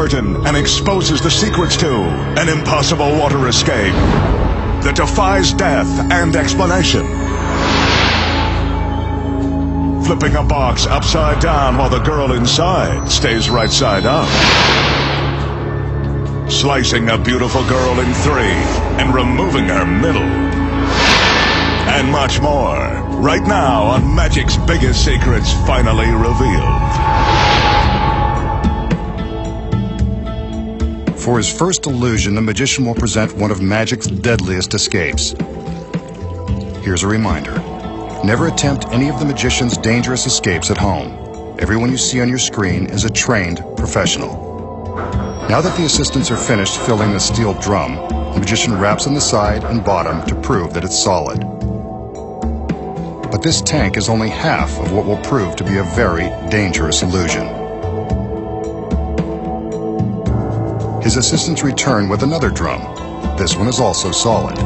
curtain and exposes the secrets to an impossible water escape that defies death and explanation. Flipping a box upside down while the girl inside stays right side up. Slicing a beautiful girl in three and removing her middle. And much more, right now on Magic's Biggest Secrets Finally Revealed. For his first illusion, the magician will present one of Magic's deadliest escapes. Here's a reminder. Never attempt any of the magician's dangerous escapes at home. Everyone you see on your screen is a trained professional. Now that the assistants are finished filling the steel drum, the magician raps on the side and bottom to prove that it's solid. But this tank is only half of what will prove to be a very dangerous illusion. His assistants return with another drum. This one is also solid.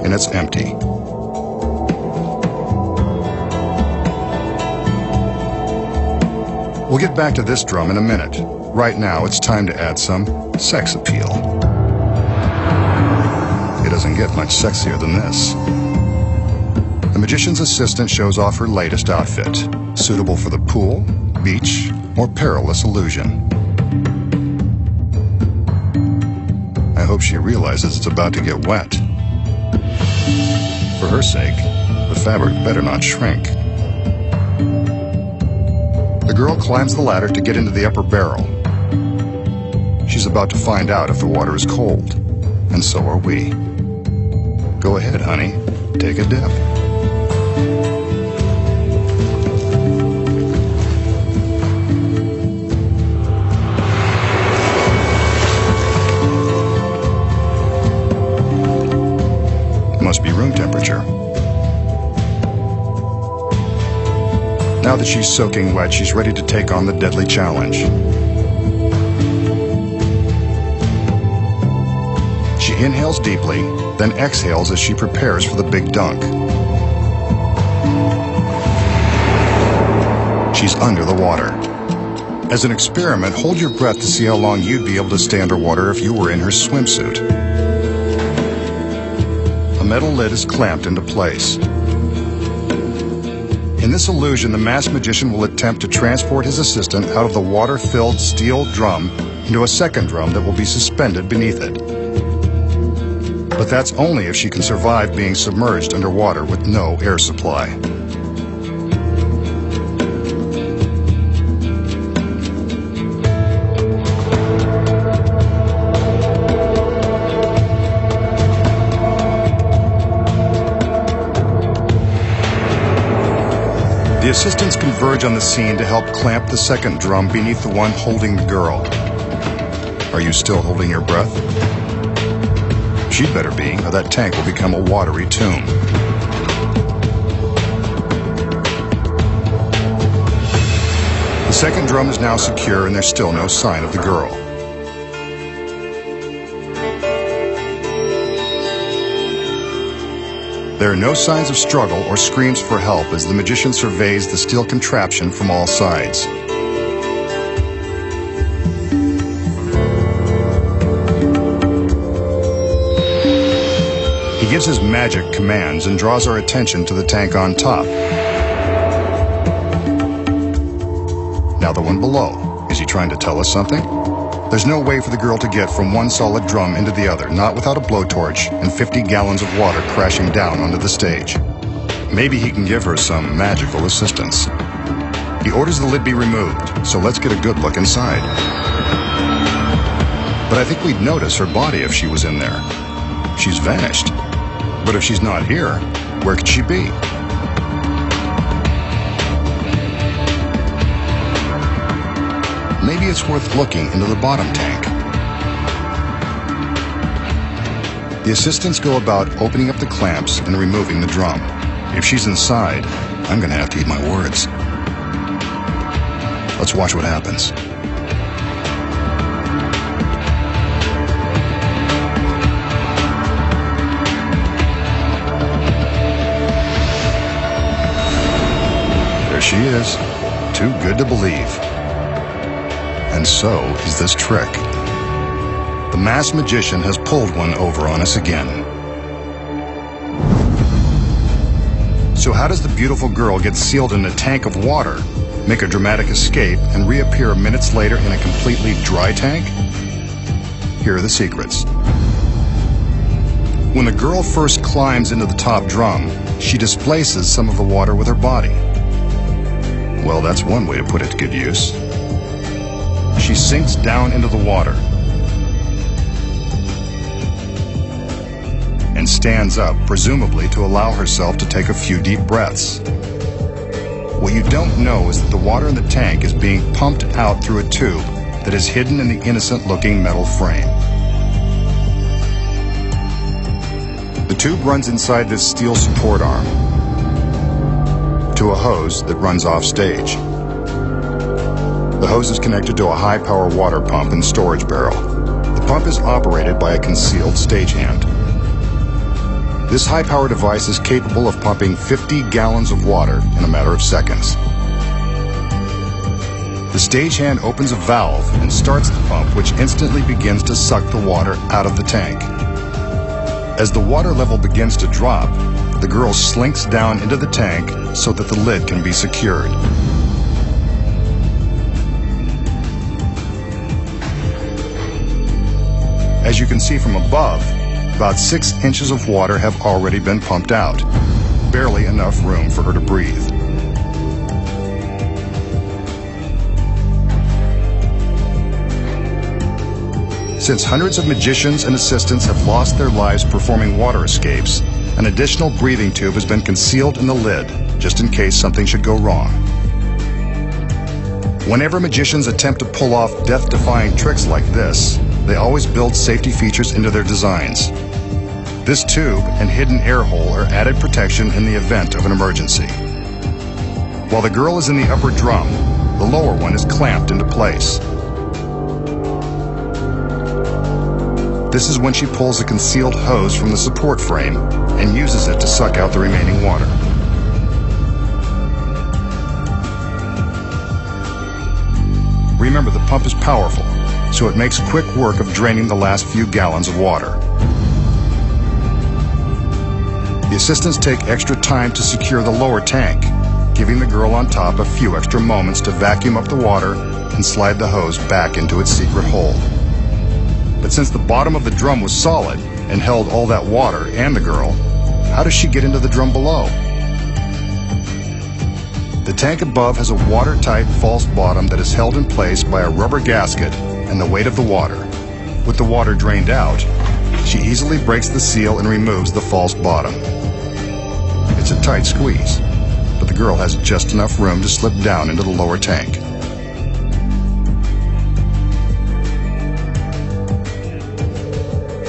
And it's empty. We'll get back to this drum in a minute. Right now, it's time to add some sex appeal. It doesn't get much sexier than this. The magician's assistant shows off her latest outfit, suitable for the pool, beach, or perilous illusion. I hope she realizes it's about to get wet. For her sake, the fabric better not shrink. The girl climbs the ladder to get into the upper barrel. She's about to find out if the water is cold, and so are we. Go ahead, honey. Take a dip. Must be room temperature. Now that she's soaking wet, she's ready to take on the deadly challenge. She inhales deeply, then exhales as she prepares for the big dunk. She's under the water. As an experiment, hold your breath to see how long you'd be able to stay underwater if you were in her swimsuit. A metal lid is clamped into place. In this illusion, the masked magician will attempt to transport his assistant out of the water-filled steel drum into a second drum that will be suspended beneath it. But that's only if she can survive being submerged underwater with no air supply. The assistants converge on the scene to help clamp the second drum beneath the one holding the girl. Are you still holding your breath? She'd better be, or that tank will become a watery tomb. The second drum is now secure and there's still no sign of the girl. There are no signs of struggle or screams for help as the magician surveys the steel contraption from all sides. He gives his magic commands and draws our attention to the tank on top. Now the one below. Is he trying to tell us something? There's no way for the girl to get from one solid drum into the other, not without a blowtorch and 50 gallons of water crashing down onto the stage. Maybe he can give her some magical assistance. He orders the lid be removed, so let's get a good look inside. But I think we'd notice her body if she was in there. She's vanished. But if she's not here, where could she be? Maybe it's worth looking into the bottom tank. The assistants go about opening up the clamps and removing the drum. If she's inside, I'm gonna have to eat my words. Let's watch what happens. There she is. Too good to believe. and so is this trick. The masked magician has pulled one over on us again. So how does the beautiful girl get sealed in a tank of water, make a dramatic escape, and reappear minutes later in a completely dry tank? Here are the secrets. When the girl first climbs into the top drum, she displaces some of the water with her body. Well, that's one way to put it to good use. She sinks down into the water and stands up, presumably to allow herself to take a few deep breaths. What you don't know is that the water in the tank is being pumped out through a tube that is hidden in the innocent-looking metal frame. The tube runs inside this steel support arm to a hose that runs off stage. The hose is connected to a high-power water pump and storage barrel. The pump is operated by a concealed stagehand. This high-power device is capable of pumping 50 gallons of water in a matter of seconds. The stagehand opens a valve and starts the pump, which instantly begins to suck the water out of the tank. As the water level begins to drop, the girl slinks down into the tank so that the lid can be secured. As you can see from above, about 6 inches of water have already been pumped out, barely enough room for her to breathe. Since hundreds of magicians and assistants have lost their lives performing water escapes, an additional breathing tube has been concealed in the lid, just in case something should go wrong. Whenever magicians attempt to pull off death-defying tricks like this, they always build safety features into their designs. This tube and hidden air hole are added protection in the event of an emergency. While the girl is in the upper drum, the lower one is clamped into place. This is when she pulls a concealed hose from the support frame and uses it to suck out the remaining water. Remember, the pump is powerful, so it makes quick work of draining the last few gallons of water. The assistants take extra time to secure the lower tank, giving the girl on top a few extra moments to vacuum up the water and slide the hose back into its secret hole. But since the bottom of the drum was solid and held all that water and the girl, how does she get into the drum below? The tank above has a watertight false bottom that is held in place by a rubber gasket and the weight of the water. With the water drained out, she easily breaks the seal and removes the false bottom. It's a tight squeeze, but the girl has just enough room to slip down into the lower tank.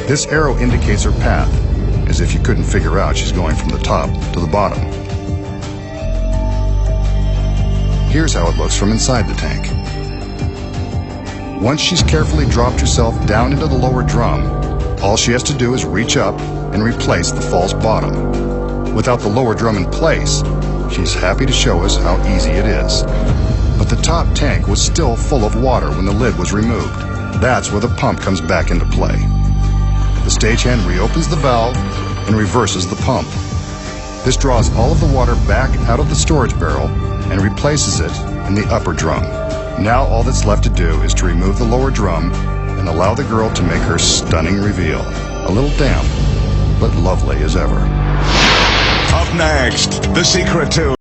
This arrow indicates her path, as if you couldn't figure out she's going from the top to the bottom. Here's how it looks from inside the tank. Once she's carefully dropped herself down into the lower drum, all she has to do is reach up and replace the false bottom. Without the lower drum in place, she's happy to show us how easy it is. But the top tank was still full of water when the lid was removed. That's where the pump comes back into play. The stagehand reopens the valve and reverses the pump. This draws all of the water back out of the storage barrel and replaces it in the upper drum. Now all that's left to do is to remove the lower drum and allow the girl to make her stunning reveal. A little damp, but lovely as ever. Up next, the secret to